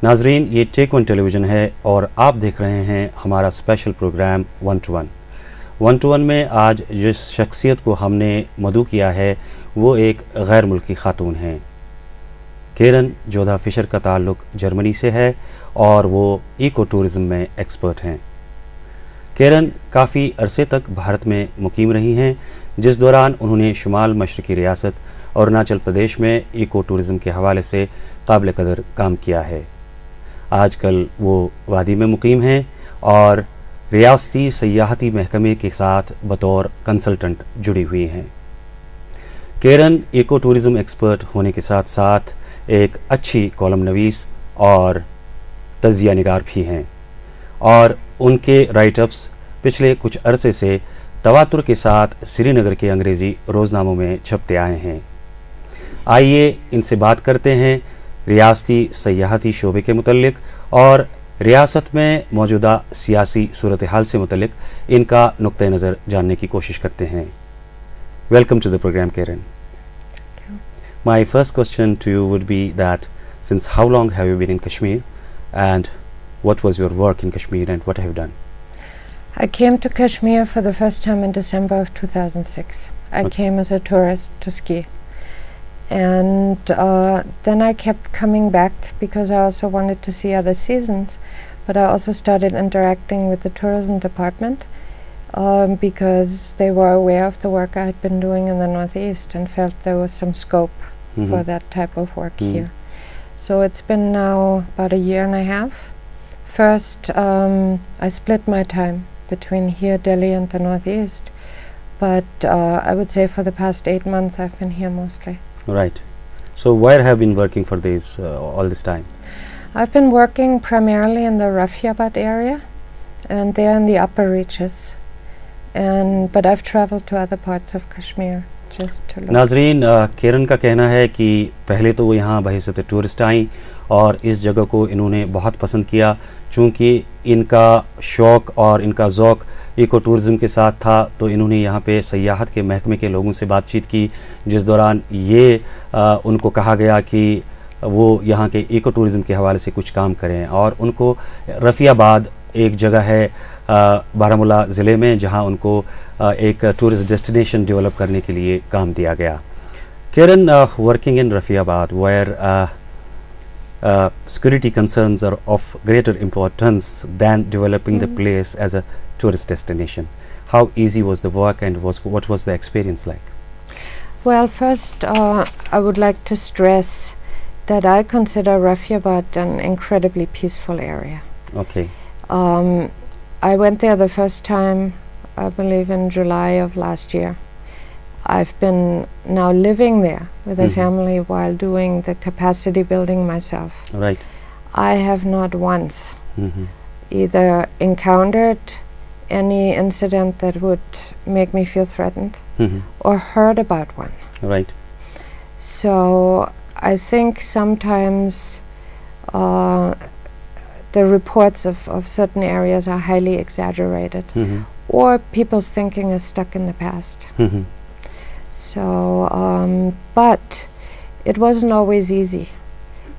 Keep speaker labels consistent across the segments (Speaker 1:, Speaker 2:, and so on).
Speaker 1: नाजरीन, ये take one television है और आप देख रहे हैं हमारा स्पेशल प्रोग्राम 1 to 1। 1 to 1 में आज जिस शख्सियत को हमने मदऊ किया है वो एक गैर मुल्की खातून हैं। कैरन जोधा फिशर का ताल्लुक़ जर्मनी से है और वो इको टूरिज़म में एक्सपर्ट हैं। कैरन काफ़ी अरसे तक भारत में मुकीम रही हैं, जिस दौरान उन्होंने शुमाल मशरक़ी रियासत अरुणाचल प्रदेश में इको टूरिज़म के हवाले से काबिल कदर काम किया है। आजकल वो वादी में मुकीम हैं और रियासती सयाहती महकमे के साथ बतौर कंसल्टेंट जुड़ी हुई हैं। कैरन इको टूरिज़म एक्सपर्ट होने के साथ साथ एक अच्छी कॉलम नवीस और तज़िया निगार भी हैं और उनके राइटअप्स पिछले कुछ अरसे से तवातुर के साथ श्रीनगर के अंग्रेज़ी रोज़नामों में छपते आए हैं। आइए इनसे बात करते हैं रियासती सयाहती शोबे के मुतल्लिक और रियासत में मौजूदा सियासी सूरत हाल से मुतल्लिक इनका नुक्ते नज़र जानने की कोशिश करते हैं। Welcome to the programme Karen. My first question to you would be that since how long have you been in Kashmir and what was your work in Kashmir and what have you done?
Speaker 2: I came to Kashmir for the first time in December of 2006. I came as a tourist to ski. And then I kept coming back because I also wanted to see other seasons, but I also started interacting with the tourism department because they were aware of the work I had been doing in the Northeast and felt there was some scope for that type of work here. So it's been now about a year and a half. First, I split my time between here, Delhi, and the Northeast, but I would say for the past 8 months I've been here mostly.
Speaker 1: Right. So where have you been working for this all this time?
Speaker 2: I've been working primarily in the Rafiabad area and there in the upper reaches, but I've traveled to other parts of Kashmir just to look.
Speaker 1: नाजरीन, Karen का कहना है कि पहले तो वो यहाँ बहैसियत tourist आई और इस जगह को इन्होंने बहुत पसंद किया चूँकि इनका शौक़ और इनका ज़ौक़ इको टूरिज़म के साथ था। तो इन्होंने यहाँ पे सयाहत के महकमे के लोगों से बातचीत की, जिस दौरान ये उनको कहा गया कि वो यहाँ के इको टूरिज़म के हवाले से कुछ काम करें और उनको रफ़ियाबाद एक जगह है बारामूला ज़िले में जहाँ उनको एक टूरिस्ट डेस्टिनेशन डेवलप करने के लिए काम दिया गया। Karan, working in Rafiabad where security concerns are of greater importance than developing the place as a tourist destination. How easy was the work and what was the experience like?
Speaker 2: Well, first I would like to stress that I consider Rafiabad an incredibly peaceful area.
Speaker 1: Okay.
Speaker 2: I went there the first time, I believe in July of last year. I've been now living there with a family while doing the capacity building myself.
Speaker 1: Right.
Speaker 2: I have not once either encountered any incident that would make me feel threatened or heard about one.
Speaker 1: Right.
Speaker 2: So I think sometimes the reports of certain areas are highly exaggerated or people's thinking is stuck in the past. So, but it wasn't always easy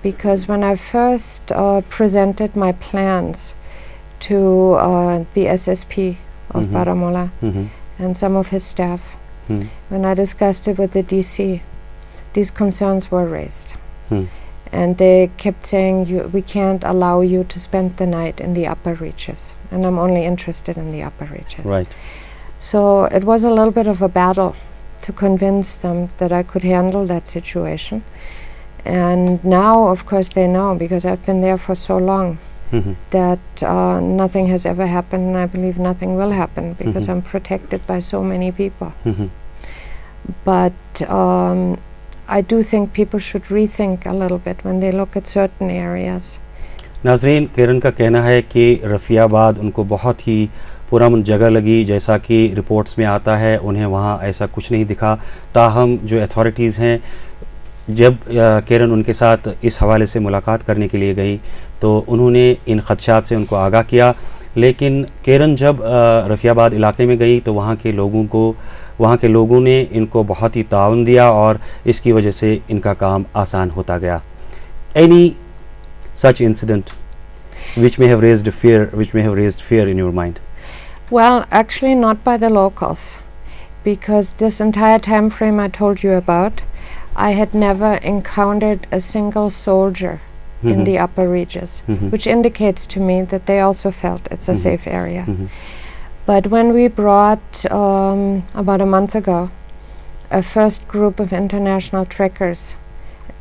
Speaker 2: because when I first presented my plans to the SSP of Baramulla and some of his staff, when I discussed it with the DC, these concerns were raised. And they kept saying, we can't allow you to spend the night in the upper reaches. And I'm only interested in the upper reaches.
Speaker 1: Right.
Speaker 2: So it was a little bit of a battle to convince them that I could handle that situation. And now, of course, they know because I've been there for so long that nothing has ever happened, and I believe nothing will happen because I'm protected by so many people. But I do think people should rethink a little bit when they look at certain areas.
Speaker 1: नाज़रीन, Karen का कहना है कि रफ़ियाबाद उनको बहुत ही पुरान जगह लगी, जैसा कि रिपोर्ट्स में आता है उन्हें वहाँ ऐसा कुछ नहीं दिखा। ताहम जो अथॉरिटीज़ हैं, जब कैरन उनके साथ इस हवाले से मुलाकात करने के लिए गई तो उन्होंने इन ख़दशात से उनको आगाह किया, लेकिन कैरन जब रफ़ियाबाद इलाके में गई तो वहाँ के लोगों ने इनको बहुत ही ताउन दिया और इसकी वजह से इनका काम आसान होता गया। such incident which may have raised fear in your mind?
Speaker 2: Well, actually not by the locals, because this entire time frame I told you about, I had never encountered a single soldier in the upper reaches, which indicates to me that they also felt it's a safe area. But when we brought, about a month ago, a first group of international trekkers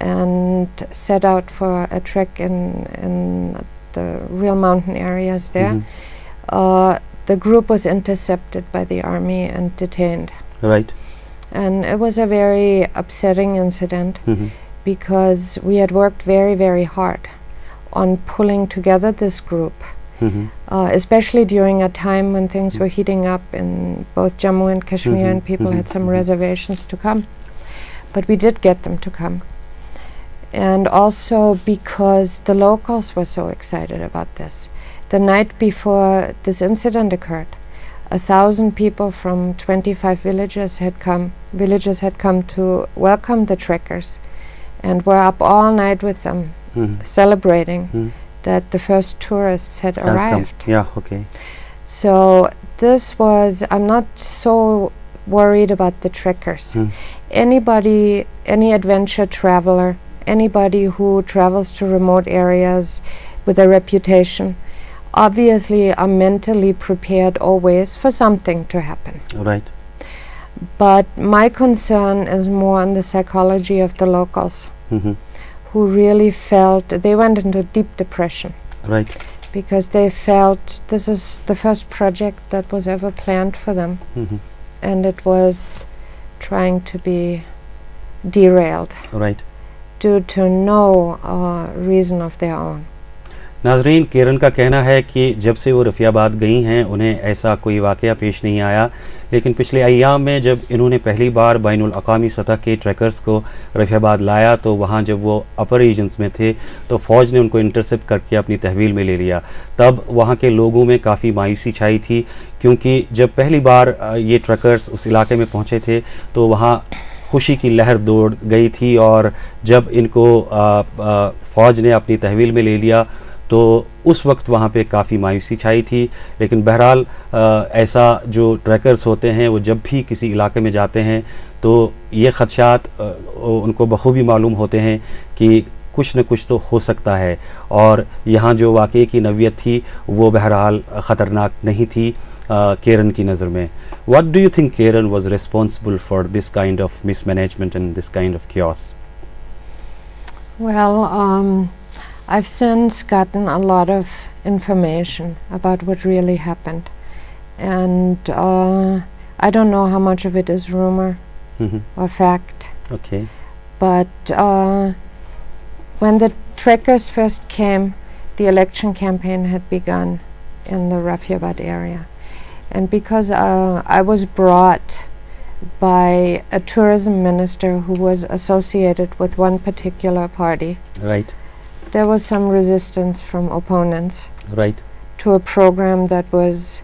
Speaker 2: and set out for a trek in the real mountain areas there, the group was intercepted by the army and detained.
Speaker 1: Right.
Speaker 2: And it was a very upsetting incident, because we had worked very, very hard on pulling together this group, especially during a time when things were heating up in both Jammu and Kashmir, and people had some reservations to come. But we did get them to come. And also because the locals were so excited about this. The night before this incident occurred, 1,000 people from 25 villages had come to welcome the trekkers, and were up all night with them, celebrating that the first tourists had arrived.
Speaker 1: Yeah, okay.
Speaker 2: So this was, I'm not so worried about the trekkers. Anybody, any adventure traveler, anybody who travels to remote areas with a reputation, obviously are mentally prepared always for something to happen.
Speaker 1: Right.
Speaker 2: But my concern is more on the psychology of the locals, who really felt, they went into deep depression.
Speaker 1: Right.
Speaker 2: Because they felt this is the first project that was ever planned for them, and it was trying to be derailed.
Speaker 1: Right.
Speaker 2: Due to no reason of their own.
Speaker 1: नाज़रीन, केरन का कहना है कि जब से वो रफ़ियाबाद गई हैं उन्हें ऐसा कोई वाक़या पेश नहीं आया, लेकिन पिछले अय्याम में जब इन्होंने पहली बार बैनुल अक़वामी सतह के ट्रैकर्स को रफ़ियाबाद लाया, तो वहाँ जब वो अपर रीजन्स में थे तो फ़ौज ने उनको इंटरसेप्ट करके अपनी तहवील में ले लिया। तब वहाँ के लोगों में काफ़ी मायूसी छाई थी, क्योंकि जब पहली बार ये ट्रैकर्स उस इलाके में पहुँचे थे तो वहाँ खुशी की लहर दौड़ गई थी, और जब इनको फ़ौज ने अपनी तहवील में ले लिया तो उस वक्त वहाँ पे काफ़ी मायूसी छाई थी। लेकिन बहरहाल ऐसा जो ट्रैकर्स होते हैं वो जब भी किसी इलाके में जाते हैं तो ये ख़दशात उनको बखूबी मालूम होते हैं कि कुछ न कुछ तो हो सकता है, और यहाँ जो वाक़े की नवीयत थी वो बहरहाल ख़तरनाक नहीं थी केरन की नज़र में। What do you think Carin was responsible for this kind of mismanagement and this kind of chaos?
Speaker 2: Well, I've since gotten a lot of information about what really happened, and I don't know how much of it is rumor or fact.
Speaker 1: Okay.
Speaker 2: But when the trekkers first came, the election campaign had begun in the Rafiabad area, and because I was brought by a tourism minister who was associated with one particular party.
Speaker 1: Right.
Speaker 2: There was some resistance from opponents.
Speaker 1: Right.
Speaker 2: To a program that was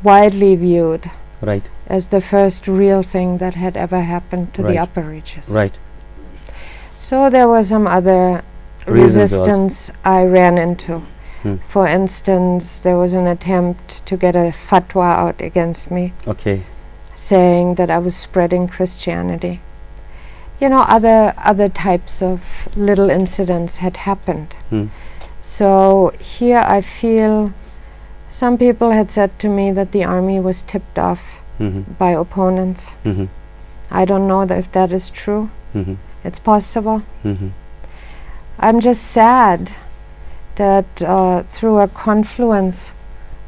Speaker 2: widely viewed.
Speaker 1: Right.
Speaker 2: As the first real thing that had ever happened to
Speaker 1: Right.
Speaker 2: the upper reaches.
Speaker 1: Right.
Speaker 2: So there was some other resistance I ran into. For instance, there was an attempt to get a fatwa out against me.
Speaker 1: Okay.
Speaker 2: Saying that I was spreading Christianity. You know, other types of little incidents had happened. So here I feel some people had said to me that the army was tipped off by opponents. I don't know if that is true. It's possible. I'm just sad that through a confluence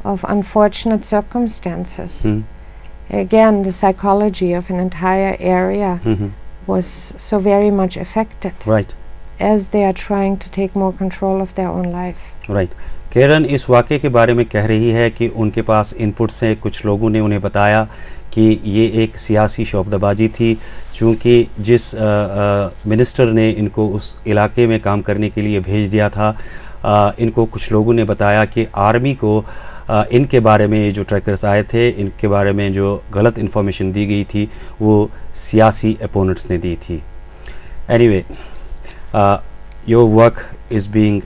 Speaker 2: of unfortunate circumstances, again, the psychology of an entire area was so very much affected.
Speaker 1: Right.
Speaker 2: As they are trying to take more control of their own life.
Speaker 1: Right. केरन इस वाक़े के बारे में कह रही है कि उनके पास इनपुट्स हैं, कुछ लोगों ने उन्हें बताया कि ये एक सियासी शोबदाबाजी थी, चूँकि जिस मिनिस्टर ने इनको उस इलाके में काम करने के लिए भेज दिया था, इनको कुछ लोगों ने बताया कि आर्मी को इनके बारे में जो ट्रैकर्स आए थे, इनके बारे में जो गलत इन्फॉर्मेशन दी गई थी वो सियासी अपोनेंट्स ने दी थी. Anyway, your work is being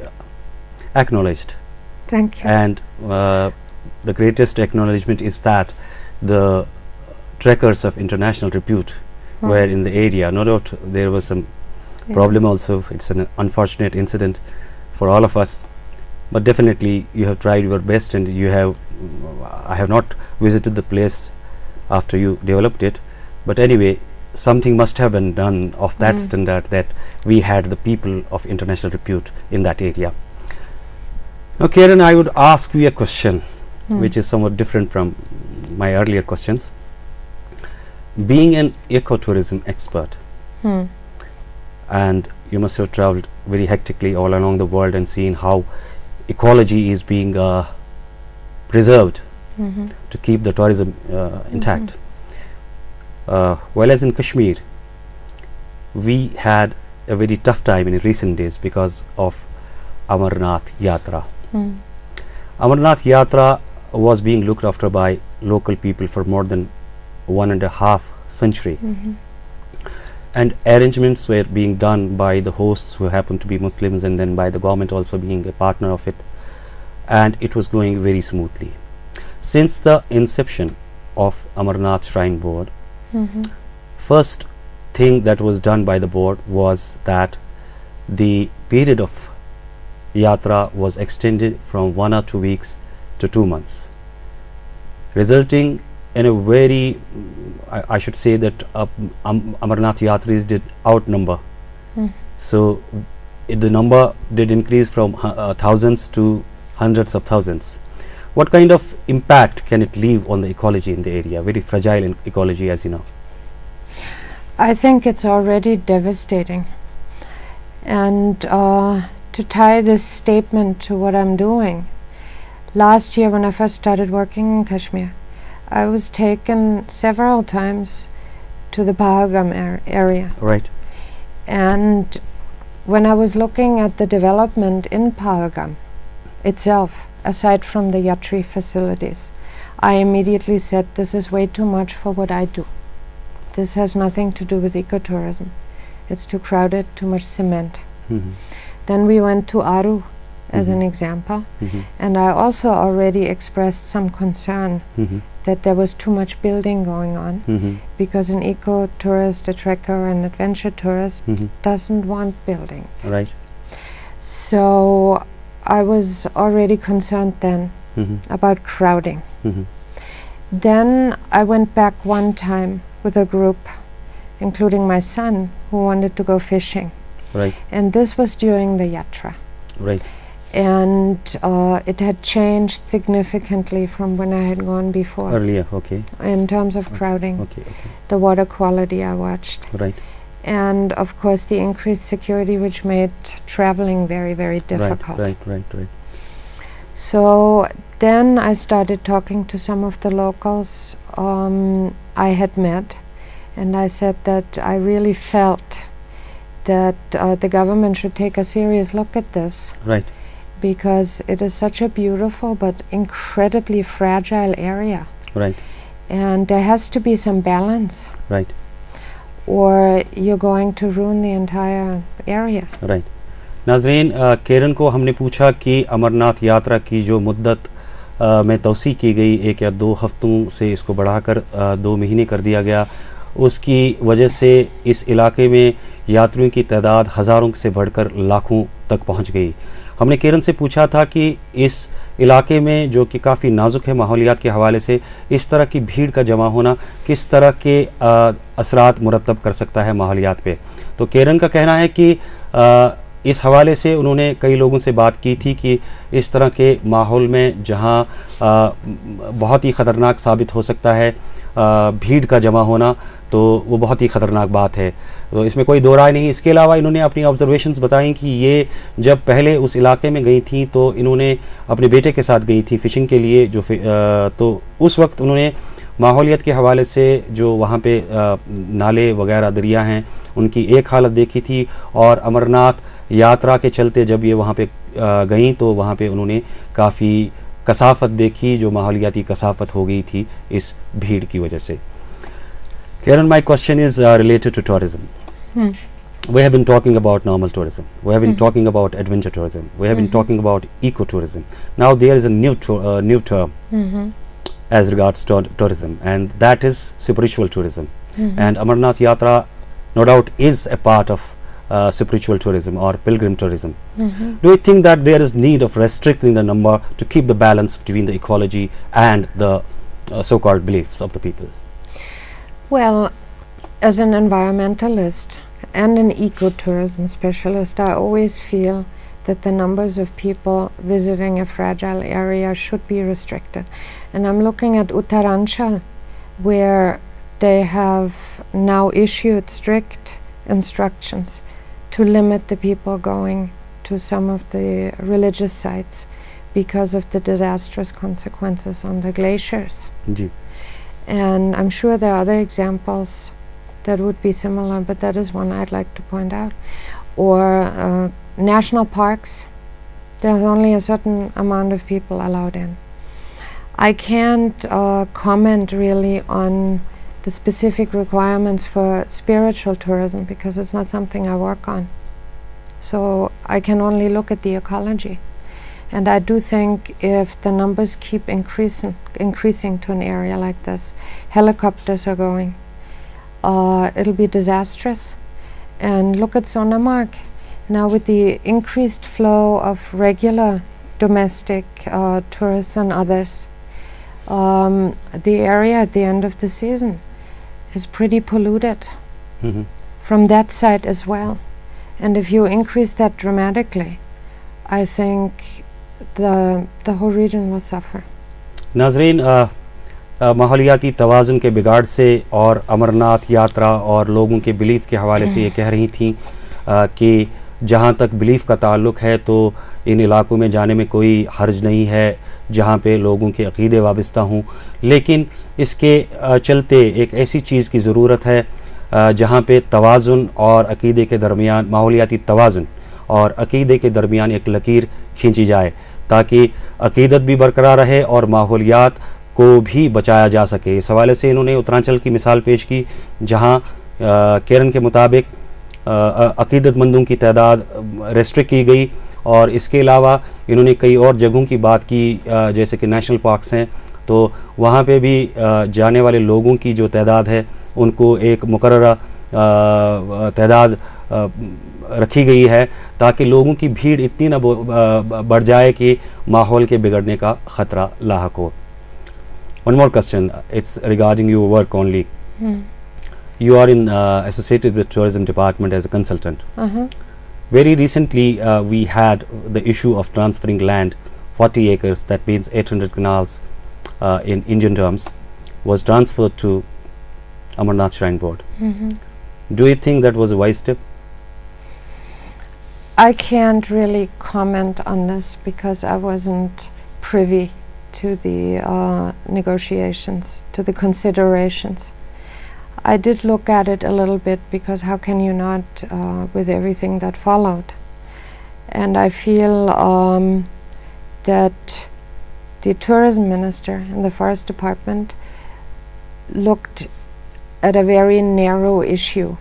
Speaker 1: acknowledged.
Speaker 2: Thank you.
Speaker 1: And the greatest acknowledgement is that the trekkers of international repute were in the area. No doubt there was some problem also. It's an unfortunate incident for all of us, but definitely you have tried your best, and you have I have not visited the place after you developed it, but anyway, something must have been done of that standard, that we had the people of international repute in that area. Now Carin, I would ask you a question which is somewhat different from my earlier questions. Being an ecotourism expert, and you must have traveled very hectically all along the world and seen how ecology is being preserved to keep the tourism intact. Whereas in Kashmir, we had a very tough time in recent days because of Amarnath Yatra. Amarnath Yatra was being looked after by local people for more than 1.5 century. And arrangements were being done by the hosts, who happened to be Muslims, and then by the government also being a partner of it, and it was going very smoothly. Since the inception of Amarnath Shrine Board, first thing that was done by the board was that the period of yatra was extended from 1 or 2 weeks to 2 months, resulting in a very, I should say that Amarnath Yatris did outnumber. So the number did increase from thousands to hundreds of thousands. What kind of impact can it leave on the ecology in the area? Very fragile ecology, as you know.
Speaker 2: I think it's already devastating. And to tie this statement to what I'm doing, last year when I first started working in Kashmir, I was taken several times to the Pahalgam area.
Speaker 1: Right.
Speaker 2: And when I was looking at the development in Pahalgam itself, aside from the Yatri facilities, I immediately said, this is way too much for what I do. This has nothing to do with ecotourism. It's too crowded, too much cement. Then we went to Aru as an example, and I also already expressed some concern that there was too much building going on, because an eco-tourist, a trekker, an adventure tourist doesn't want buildings.
Speaker 1: Right.
Speaker 2: So I was already concerned then about crowding. Then I went back one time with a group, including my son, who wanted to go fishing.
Speaker 1: Right.
Speaker 2: And this was during the yatra.
Speaker 1: Right.
Speaker 2: And it had changed significantly from when I had gone before.
Speaker 1: Earlier, okay.
Speaker 2: In terms of crowding.
Speaker 1: Okay, okay.
Speaker 2: The water quality I watched.
Speaker 1: Right.
Speaker 2: And of course the increased security, which made traveling very, very difficult.
Speaker 1: Right.
Speaker 2: So then I started talking to some of the locals I had met, and I said that I really felt that the government should take a serious look at this.
Speaker 1: Right.
Speaker 2: Because it is such a beautiful but incredibly fragile area.
Speaker 1: Right.
Speaker 2: And there has to be some balance.
Speaker 1: Right.
Speaker 2: Or you're going to ruin the entire area.
Speaker 1: Right. नाज़रीन, केरन को हमने पूछा कि अमरनाथ यात्रा की जो मुद्दत में तौसी की गई 1 या 2 हफ्तों से इसको बढ़ाकर 2 महीने कर दिया गया, उसकी वजह से इस इलाके में यात्रियों की तादाद हज़ारों से बढ़कर लाखों तक पहुंच गई। हमने केरन से पूछा था कि इस इलाके में जो कि काफ़ी नाजुक है माहौलियात के हवाले से, इस तरह की भीड़ का जमा होना किस तरह के असरात मुरतब कर सकता है माहौलियात पे। तो केरन का कहना है कि इस हवाले से उन्होंने कई लोगों से बात की थी कि इस तरह के माहौल में जहां बहुत ही ख़तरनाक साबित हो सकता है भीड़ का जमा होना, तो वो बहुत ही ख़तरनाक बात है, तो इसमें कोई दो राय नहीं। इसके अलावा इन्होंने अपनी ऑब्जर्वेशंस बताई कि ये जब पहले उस इलाके में गई थी तो इन्होंने अपने बेटे के साथ गई थी फ़िशिंग के लिए, तो उस वक्त उन्होंने माहौलियत के हवाले से जो वहाँ पे नाले वगैरह दरिया हैं उनकी एक हालत देखी थी, और अमरनाथ यात्रा के चलते जब ये वहाँ पे गईं तो वहाँ पे उन्होंने काफ़ी कसाफत देखी, जो माहौलियाती कसाफत हो गई थी इस भीड़ की वजह से। Carin, my question is related to tourism. we have been talking about normal tourism, we have been talking about adventure tourism, we have been talking about ecotourism. Now there is a new term as regards to tourism, and that is spiritual tourism. And Amarnath Yatra no doubt is a part of spiritual tourism or pilgrim tourism. Do you think that there is need of restricting the number to keep the balance between the ecology and the so-called beliefs of the people?
Speaker 2: Well, as an environmentalist and an ecotourism specialist, I always feel that the numbers of people visiting a fragile area should be restricted. And I'm looking at Uttaranchal, where they have now issued strict instructions to limit the people going to some of the religious sites because of the disastrous consequences on the glaciers.
Speaker 1: Ji.
Speaker 2: And I'm sure there are other examples that would be similar, but that is one I'd like to point out. Or national parks, there's only a certain amount of people allowed in. I can't comment really on the specific requirements for spiritual tourism because it's not something I work on. So I can only look at the ecology. And I do think if the numbers keep increasing to an area like this, helicopters are going, it'll be disastrous. And look at Sonamarg. Now with the increased flow of regular domestic tourists and others, the area at the end of the season is pretty polluted from that side as well. And if you increase that dramatically, I think the whole region will suffer.
Speaker 1: नाज़रीन, माहौलियाती तवाज़ुन के बिगाड़ से और अमरनाथ यात्रा और लोगों के belief के हवाले से ये कह रही थी कि जहाँ तक बिलीफ का ताल्लुक़ है तो इन इलाकों में जाने में कोई हर्ज नहीं है जहाँ पे लोगों के अक़ीदे वाबस्ता हों, लेकिन इसके चलते एक ऐसी चीज़ की ज़रूरत है जहाँ पे तवाज़ुन और अक़ीदे के दरमियान, माहौलियाती तवाज़ुन और अक़ीदे के दरमियान एक लकीर खींची जाए ताकि अक़ीदत भी बरकरार रहे और माहौलियात को भी बचाया जा सके। इस हवाले से इन्होंने उत्तरांचल की मिसाल पेश की जहाँ कैरन के मुताबिक अक़ीदतमंदों की तादाद रेस्ट्रिक्ट की गई, और इसके अलावा इन्होंने कई और जगहों की बात की जैसे कि नेशनल पार्क्स हैं, तो वहाँ पे भी जाने वाले लोगों की जो तादाद है उनको एक मुकर्ररा तादाद रखी गई है ताकि लोगों की भीड़ इतनी न बढ़ जाए कि माहौल के बिगड़ने का ख़तरा लाहक हो। One more question, it's regarding your work only. You are associated with tourism department as a consultant. Very recently we had the issue of transferring land, 40 acres, that means 800 canals in Indian terms, was transferred to Amarnath Shrine Board. Do you think that was a wise step?
Speaker 2: I can't really comment on this because I wasn't privy to the negotiations, to the considerations. I did look at it a little bit because how can you not with everything that followed. And I feel that the tourism minister and the forest department looked at a very narrow issue.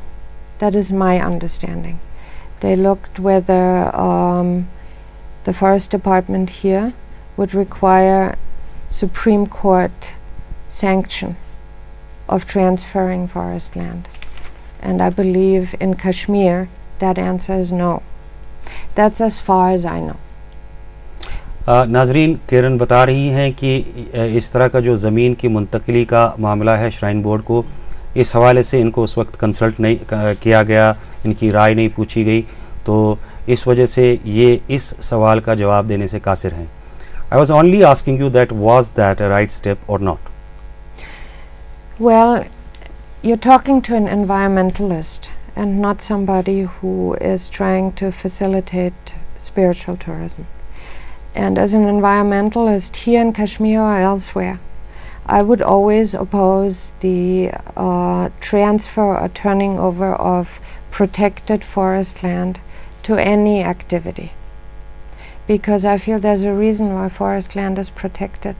Speaker 2: That is my understanding. They looked whether the forest department here would require Supreme Court sanction of transferring forest land. And I believe in Kashmir that answer is no. That's as far as I know.
Speaker 1: नाजरीन, किरण बता रही हैं कि इस तरह का जो ज़मीन की मुंतकली का मामला है श्राइन बोर्ड को, इस हवाले से इनको उस वक्त कंसल्ट नहीं किया गया, इनकी राय नहीं पूछी गई, तो इस वजह से ये इस सवाल का जवाब देने से कासिर हैं। I was only asking you that was that a right step or not?
Speaker 2: Well, you're talking to an environmentalist and not somebody who is trying to facilitate spiritual tourism. And as an environmentalist here in Kashmir or elsewhere, I would always oppose the transfer or turning over of protected forest land to any activity, because I feel there's a reason why forest land is protected,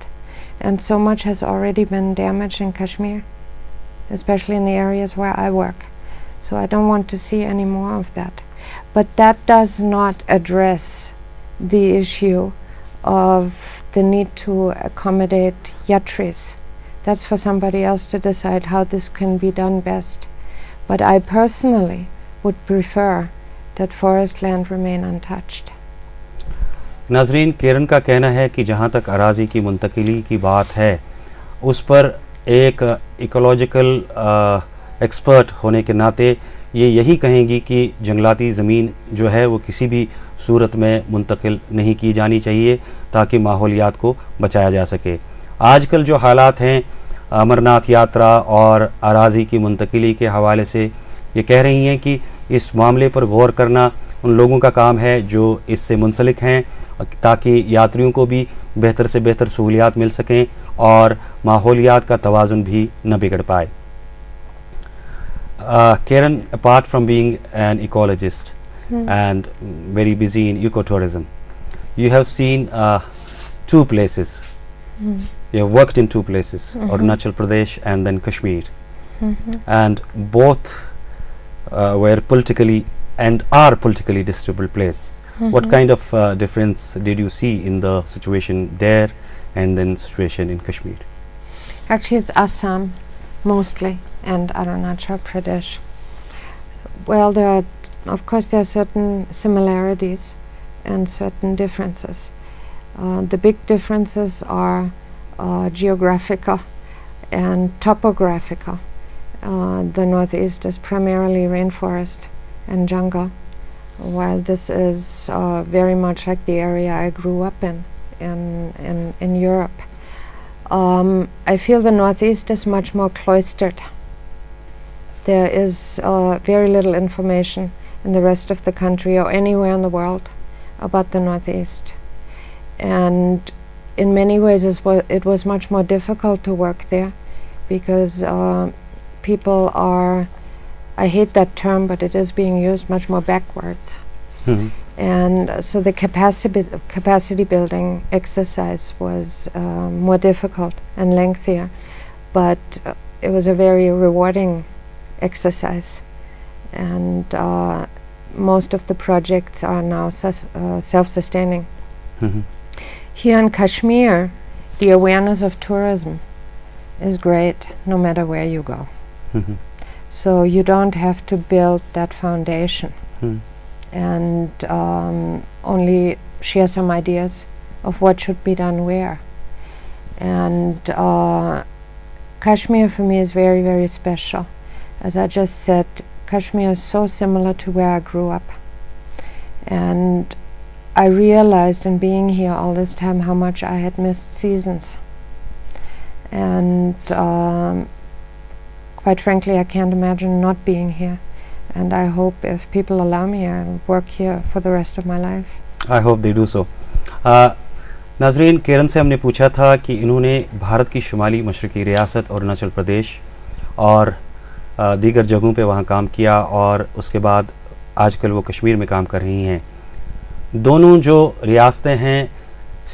Speaker 2: and so much has already been damaged in Kashmir, especially in the areas where I work. So I don't want to see any more of that. But that does not address the issue of the need to accommodate yatris. That's for somebody else to decide how this can be done best. But I personally would prefer that forest land remain untouched.
Speaker 1: नाज़रीन, केरन का कहना है कि जहाँ तक अराज़ी की मुंतकिली की बात है, उस पर एक इकोलॉजिकल एक्सपर्ट होने के नाते ये यही कहेंगी कि जंगलाती ज़मीन जो है वो किसी भी सूरत में मुंतकिल नहीं की जानी चाहिए ताकि माहौलियात को बचाया जा सके। आजकल जो हालात हैं अमरनाथ यात्रा और अराज़ी की मुंतकिली के हवाले से ये कह रही हैं कि इस मामले पर गौर करना उन लोगों का काम है जो इससे मुंसलिक हैं, ताकि यात्रियों को भी बेहतर से बेहतर सहूलियात मिल सकें और माहौलियात का तवाज़ुन भी न बिगड़ पाए। Karin, apart from being an ecologist and very busy in ecotourism, you have seen two places. You have worked in two places, Arunachal Pradesh and then Kashmir, and both were politically and are politically disturbed places. What kind of difference did you see in the situation there and then situation in Kashmir?
Speaker 2: Actually, it's Assam mostly and Arunachal Pradesh. Well, of course there are certain similarities and certain differences. The big differences are geographical and topographical. The Northeast is primarily rainforest and jungle, while this is very much like the area I grew up in Europe. I feel the Northeast is much more cloistered. There is very little information in the rest of the country or anywhere in the world about the Northeast. And in many ways it was much more difficult to work there because people are, I hate that term, but it is being used much more backwards. And so the capacity building exercise was more difficult and lengthier, but it was a very rewarding exercise. And most of the projects are now self-sustaining. Here in Kashmir, the awareness of tourism is great no matter where you go. So you don't have to build that foundation and only share some ideas of what should be done where. And Kashmir for me is very, very special. As I just said, Kashmir is so similar to where I grew up. And I realized in being here all this time how much I had missed seasons. And quite frankly, I can't imagine not being here. And I hope if people allow me, I'll work here for the rest of my life.
Speaker 1: I hope they do so. नाज़रीन, केरन से हमने पूछा था कि इन्होंने भारत की शुमाली मशरक़ी रियासत अरुणाचल प्रदेश और दीगर जगहों पे वहाँ काम किया और उसके बाद आजकल वो कश्मीर में काम कर रही हैं। दोनों जो रियासतें हैं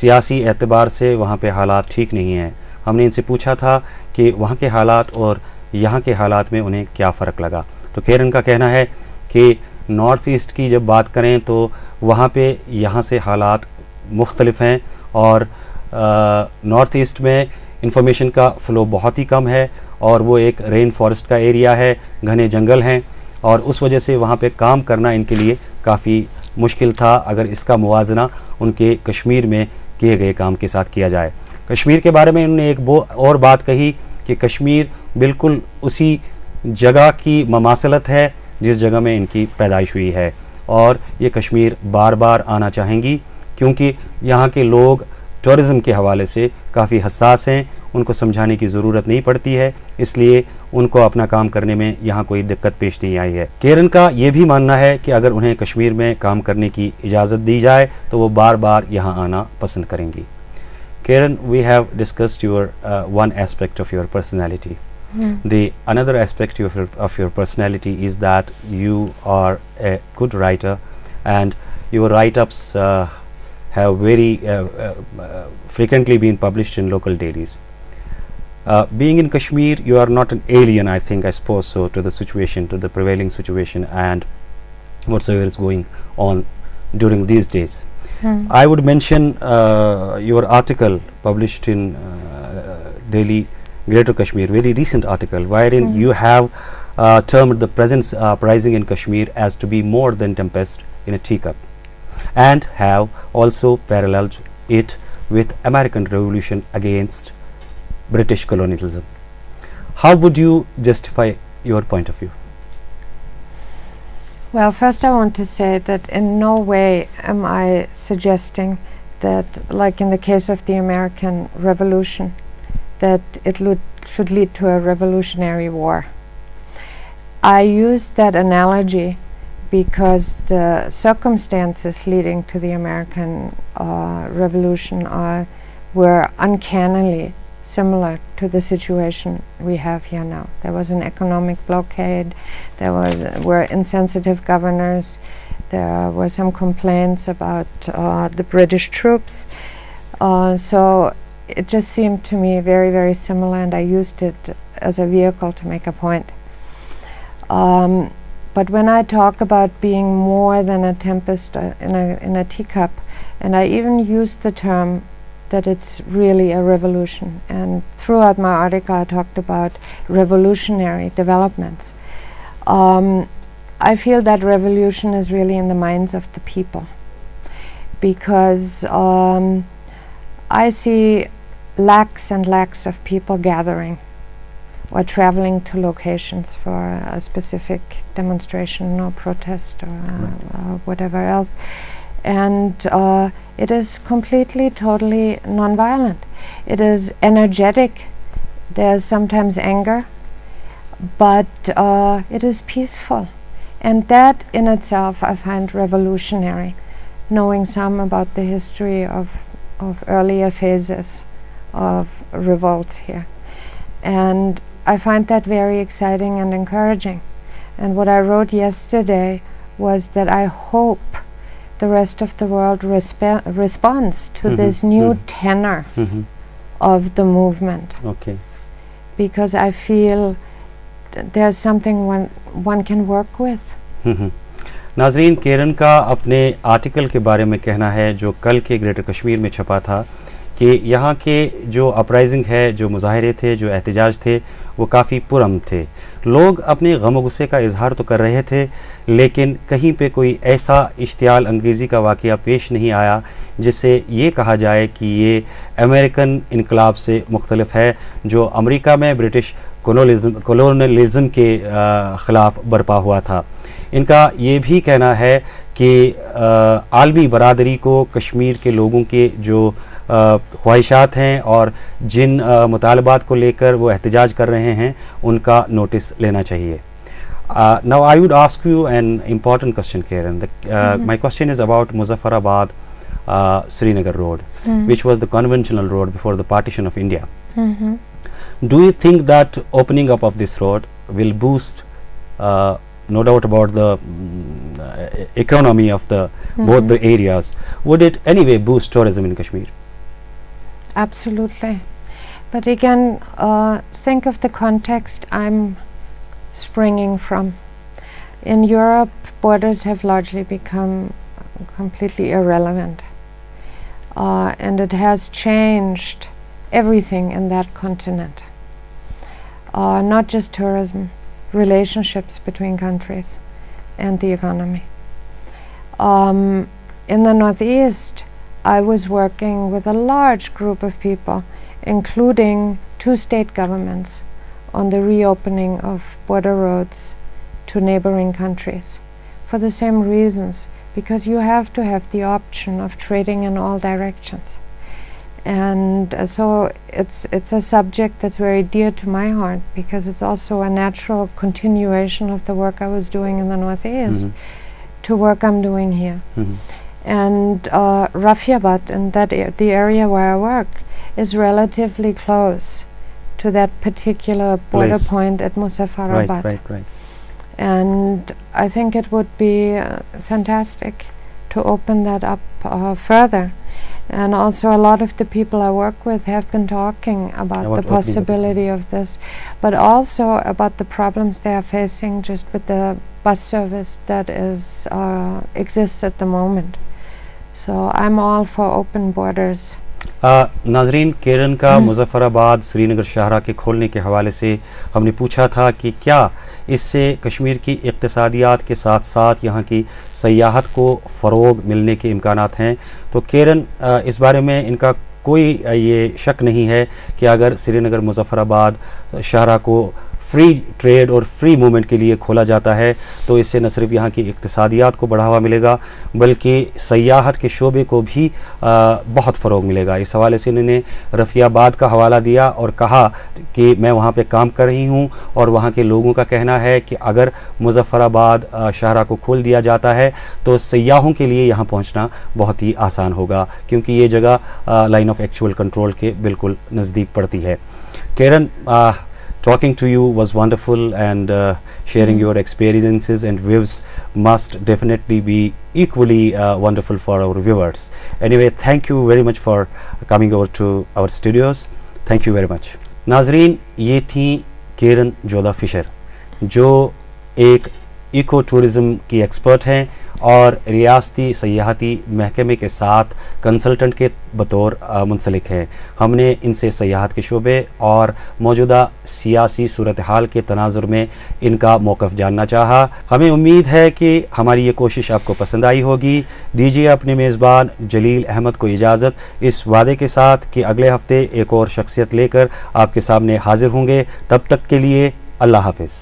Speaker 1: सियासी एतबार से वहाँ पे हालात ठीक नहीं हैं। हमने इनसे पूछा था कि वहाँ के हालात और यहाँ के हालात में उन्हें क्या फ़र्क लगा। तो केरन का कहना है कि नॉर्थ ईस्ट की जब बात करें तो वहाँ पे यहाँ से हालात मुख्तलिफ हैं और नॉर्थ ईस्ट में इंफॉर्मेशन का फ़्लो बहुत ही कम है और वो एक रेन फॉरेस्ट का एरिया है, घने जंगल हैं और उस वजह से वहाँ पे काम करना इनके लिए काफ़ी मुश्किल था अगर इसका मुवाजना उनके कश्मीर में किए गए काम के साथ किया जाए। कश्मीर के बारे में इन्होंने एक और बात कही कि कश्मीर बिल्कुल उसी जगह की ममासलत है जिस जगह में इनकी पैदाइश हुई है और ये कश्मीर बार बार आना चाहेंगी क्योंकि यहाँ के लोग टूरिज़म के हवाले से काफ़ी हसास हैं। उनको समझाने की ज़रूरत नहीं पड़ती है, इसलिए उनको अपना काम करने में यहाँ कोई दिक्कत पेश नहीं आई है। केरन का ये भी मानना है कि अगर उन्हें कश्मीर में काम करने की इजाज़त दी जाए तो वो बार बार यहाँ आना पसंद करेंगी। Karin, we have discussed your one aspect of your personality. The another aspect of your personality is that you are a good writer and your write-ups have very frequently been published in local dailies. Being in Kashmir, you are not an alien, I think, I suppose so, to the situation, to the prevailing situation and whatsoever is going on during these days. I would mention your article published in Daily Greater Kashmir, very recent article, wherein you have termed the present uprising in Kashmir as to be more than tempest in a teacup, and have also paralleled it with American Revolution against British colonialism. How would you justify your point of view?
Speaker 2: Well, first I want to say that in no way am I suggesting that, like in the case of the American Revolution, that it should lead to a revolutionary war. I use that analogy because the circumstances leading to the American Revolution were uncannily similar to the situation we have here now. There was an economic blockade, there were insensitive governors, there were some complaints about the British troops, so it just seemed to me very, very similar, and I used it as a vehicle to make a point. But when I talk about being more than a tempest in a teacup, and I even used the term that it's really a revolution, and throughout my article I talked about revolutionary developments. I feel that revolution is really in the minds of the people, because I see lakhs and lakhs of people gathering or traveling to locations for a specific demonstration or protest or whatever else. And it is completely, totally non-violent. It is energetic. There's sometimes anger, but it is peaceful. And that in itself I find revolutionary, knowing some about the history of earlier phases of revolts here. And I find that very exciting and encouraging. And what I wrote yesterday was that I hope the rest of the world responds to this new tenor of the movement.
Speaker 1: Okay.
Speaker 2: Because I feel there's something one can work with.
Speaker 1: नाज़रीन, केरन का अपने article के बारे में कहना है जो कल के ग्रेटर कश्मीर में छपा था कि यहाँ के जो अपराइजिंग है, जो मुजाहरे थे, जो एहतजाज थे, वो काफ़ी पुरअमन थे. लोग अपने गम व गुस्से का इजहार तो कर रहे थे, लेकिन कहीं पे कोई ऐसा इश्तियाल अंगेज़ी का वाक़या पेश नहीं आया जिससे ये कहा जाए कि ये अमेरिकन इनकलाब से मुख्तलिफ है जो अमेरिका में ब्रिटिश कॉलोनियलिज़म के ख़िलाफ़ बरपा हुआ था. इनका ये भी कहना है कि आलमी बरादरी को कश्मीर के लोगों के जो ख्वाहिशात हैं और जिन मुतालबात को लेकर वो एहतजाज कर रहे हैं उनका नोटिस लेना चाहिए. Now I would ask you an important question, Carin. My question is about Muzaffarabad Srinagar road, which was the conventional road before the partition of India. Do you think that opening up of this road will boost, no doubt about the economy of the both the areas, would it anyway boost tourism in Kashmir?
Speaker 2: Absolutely. But again, think of the context I'm springing from. In Europe, borders have largely become completely irrelevant, and it has changed everything in that continent. Not just tourism, relationships between countries and the economy. In the Northeast, I was working with a large group of people, including 2 state governments, on the reopening of border roads to neighboring countries for the same reasons, because you have to have the option of trading in all directions. And so it's a subject that's very dear to my heart, because it's also a natural continuation of the work I was doing in the Northeast to work I'm doing here. And Rafiabad, and the area where I work, is relatively close to that particular border point at Muzaffarabad.
Speaker 1: Right.
Speaker 2: And I think it would be fantastic to open that up further. And also a lot of the people I work with have been talking about the possibility of this, but also about the problems they are facing just with the bus service that is exists at the moment. So I'm all for open borders.
Speaker 1: नाजरीन, केरन का मुजफ्फराबाद श्रीनगर शाहरा के खोलने के हवाले से हमने पूछा था कि क्या इससे कश्मीर की इक़्तिसादियात के साथ साथ यहाँ की सयाहत को फ़रोग मिलने के इम्कानात हैं। तो केरन, इस बारे में इनका कोई ये शक नहीं है कि अगर श्रीनगर मुजफ्फराबाद शाहरा को फ्री ट्रेड और फ्री मूवमेंट के लिए खोला जाता है तो इससे न सिर्फ यहाँ की इक़्तिसादियात को बढ़ावा मिलेगा बल्कि सयाहत के शोबे को भी बहुत फ़रोग मिलेगा। इस हवाले से इन्होंने रफ़ियाबाद का हवाला दिया और कहा कि मैं वहाँ पे काम कर रही हूँ और वहाँ के लोगों का कहना है कि अगर मुजफ्फराबाद शाहरा को खोल दिया जाता है तो सयाहों के लिए यहाँ पहुँचना बहुत ही आसान होगा, क्योंकि ये जगह लाइन ऑफ एक्चुअल कंट्रोल के बिल्कुल नज़दीक पड़ती है। केरन, talking to you was wonderful, and sharing your experiences and views must definitely be equally wonderful for our viewers. Anyway, thank you very much for coming over to our studios. Thank you very much. नाजरीन, ये थी केरन Jodha Fisher, जो एक eco tourism की expert हैं और रियासती सयाहती महकमे के साथ कंसल्टेंट के बतौर मुंसलिक है। हमने इनसे सयाहत के शोबे और मौजूदा सियासी सूरत हाल के तनाजुर में इनका मौक़िफ़ जानना चाहा। हमें उम्मीद है कि हमारी ये कोशिश आपको पसंद आई होगी। दीजिए अपने मेज़बान जलील अहमद को इजाज़त इस वादे के साथ कि अगले हफ्ते एक और शख्सियत लेकर आपके सामने हाजिर होंगे। तब तक के लिए अल्लाह हाफ़िज़।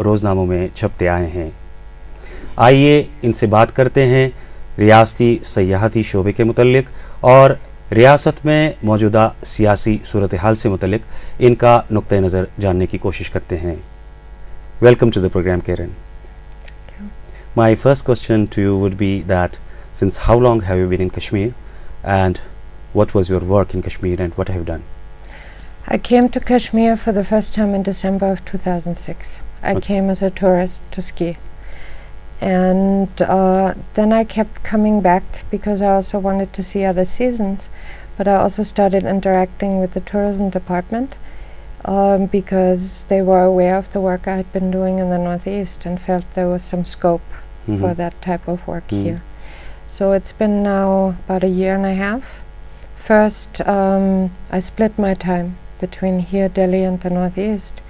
Speaker 1: रोज़नामों में छपते आए हैं। आइए इनसे बात करते हैं रियासती सयाहती शोबे के मुतल्लिक और रियासत में मौजूदा सियासी सूरत हाल से मुतल्लिक इनका नुक्ते नज़र जानने की कोशिश करते हैं। Welcome to the programme Karen. My first question to you would be that since how long have you been in Kashmir and what was your work in Kashmir and what have you done?
Speaker 2: I came to Kashmir for the first time in December of 2006. I came as a tourist to ski, and then I kept coming back because I also wanted to see other seasons, but I also started interacting with the tourism department because they were aware of the work I had been doing in the Northeast and felt there was some scope for that type of work here. So it's been now about a year and a half. First, I split my time between here, Delhi, and the Northeast.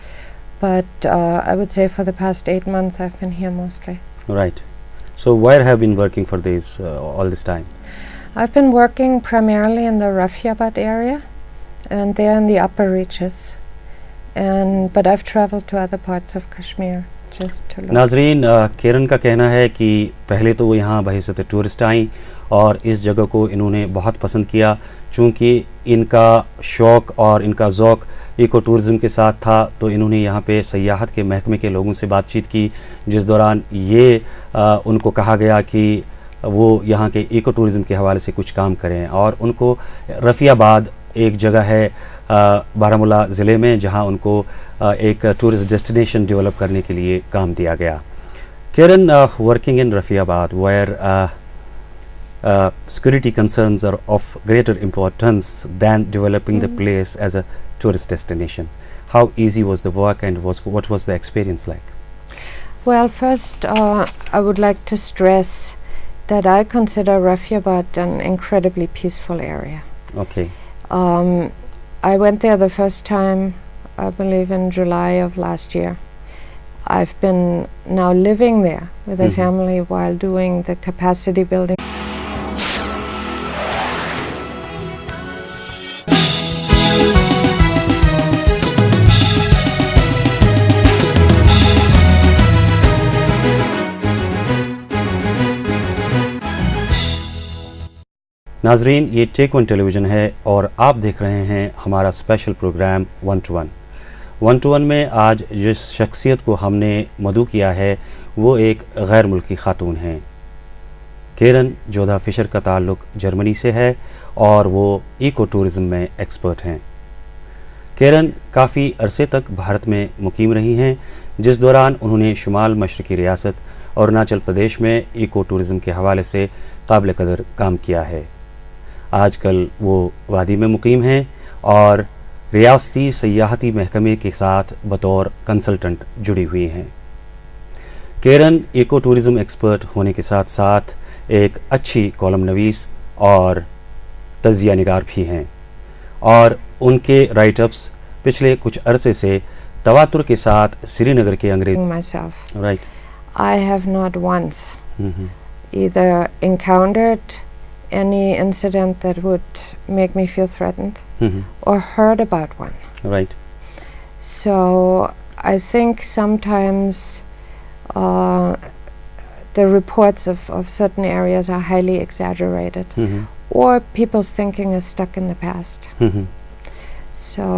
Speaker 2: But I would say for the past 8 months I've been here mostly.
Speaker 1: Right. So where have you been working for this all this time?
Speaker 2: I've been working primarily in the Rafiyabad area, and they're in the upper reaches. But I've traveled to other parts of Kashmir just to look.
Speaker 1: नाजरीन, केरन का कहना है कि पहले तो वो यहाँ बहैसियत tourist आई और इस जगह को इन्होंने बहुत पसंद किया, चूँकि इनका शौक़ और इनका ज़ौक़ इको टूरिज़म के साथ था। तो इन्होंने यहाँ पे सयाहत के महकमे के लोगों से बातचीत की, जिस दौरान ये उनको कहा गया कि वो यहाँ के इको टूरिज़म के हवाले से कुछ काम करें, और उनको रफ़ियाबाद एक जगह है बारामूला ज़िले में जहाँ उनको एक टूरिस्ट डेस्टिनेशन डेवलप करने के लिए काम दिया गया। Keran, working in Rafiabad where security concerns are of greater importance than developing the place as a tourist destination. How easy was the work and what was the experience like?
Speaker 2: Well, first I would like to stress that I consider Rafiyabad an incredibly peaceful area.
Speaker 1: Okay.
Speaker 2: I went there the first time, I believe in July of last year. I've been now living there with a family while doing the capacity building.
Speaker 1: नाजरीन, ये take one television है और आप देख रहे हैं हमारा special programme 1-to-1 में आज जिस शख्सियत को हमने मदऊ किया है वो एक गैर मुल्की खातून हैं। कैरन जोधा फिशर का ताल्लुक़ जर्मनी से है और वो इको टूरिज़म में एक्सपर्ट हैं। कैरन काफ़ी अरसे तक भारत में मुकीम रही हैं, जिस दौरान उन्होंने शुमाल मशरक़ी रियासत अरुणाचल प्रदेश में इको टूरिज़म के हवाले से काबिल कदर काम किया है। आजकल वो वादी में मुकीम हैं और रियासती सयाहती महकमे के साथ बतौर कंसल्टेंट जुड़ी हुई हैं। कैरन इको टूरिज़म एक्सपर्ट होने के साथ साथ एक अच्छी कॉलम नवीस और तज़िया निगार भी हैं और उनके राइटअप्स पिछले कुछ अरसे से तवातुर के साथ श्रीनगर के अंग्रेज
Speaker 2: myself.
Speaker 1: Right
Speaker 2: I have not once either encountered any incident that would make me feel threatened or heard about one.
Speaker 1: Right
Speaker 2: So I think sometimes the reports of certain areas are highly exaggerated or people's thinking is stuck in the past. So,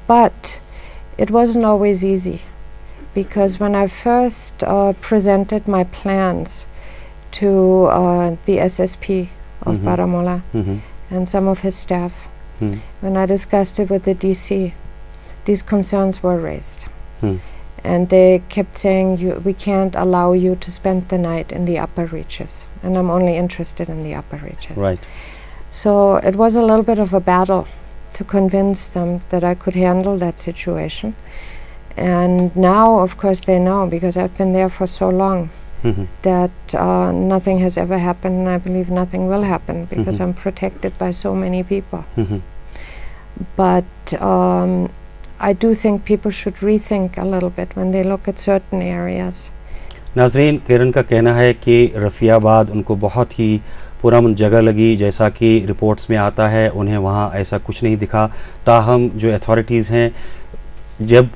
Speaker 2: but it wasn't always easy, because when I first presented my plans to the SSP of Baramulla and some of his staff, when I discussed it with the DC, these concerns were raised. And they kept saying, we can't allow you to spend the night in the upper reaches. And I'm only interested in the upper reaches.
Speaker 1: Right.
Speaker 2: So it was a little bit of a battle to convince them that I could handle that situation. And now, of course, they know, because I've been there for so long, that nothing has ever happened, and I believe nothing will happen, because I'm protected by so many people. But I do think people should rethink a little bit when they look at certain areas.
Speaker 1: नाज़रीन, Karen का कहना है कि रफ़ियाबाद उनको बहुत ही पुरअमन जगह लगी, जैसा कि रिपोर्ट्स में आता है। उन्हें वहाँ ऐसा कुछ नहीं दिखा। ताहम जो अथॉरिटीज़ हैं, जब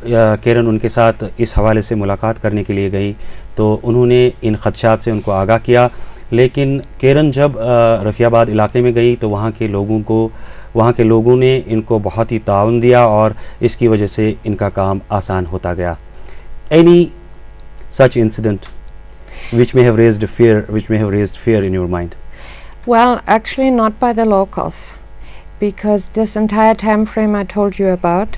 Speaker 1: कैरन उनके साथ इस हवाले से मुलाकात करने के लिए गई तो उन्होंने इन ख़दशात से उनको आगाह किया। लेकिन कैरन जब रफ़ियाबाद इलाके में गई तो वहाँ के लोगों ने इनको बहुत ही ताउन दिया और इसकी वजह से इनका काम आसान होता गया। Any such incident which may have raised fear in your mind?
Speaker 2: Well, actually not by the locals, because this entire time frame I told you about,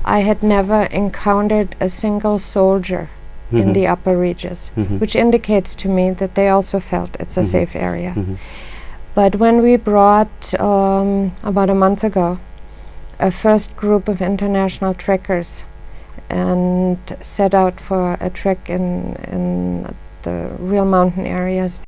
Speaker 2: I had never encountered a single soldier in the upper reaches, which indicates to me that they also felt it's a safe area. But when we brought, about a month ago, a first group of international trekkers and set out for a trek in the real mountain areas,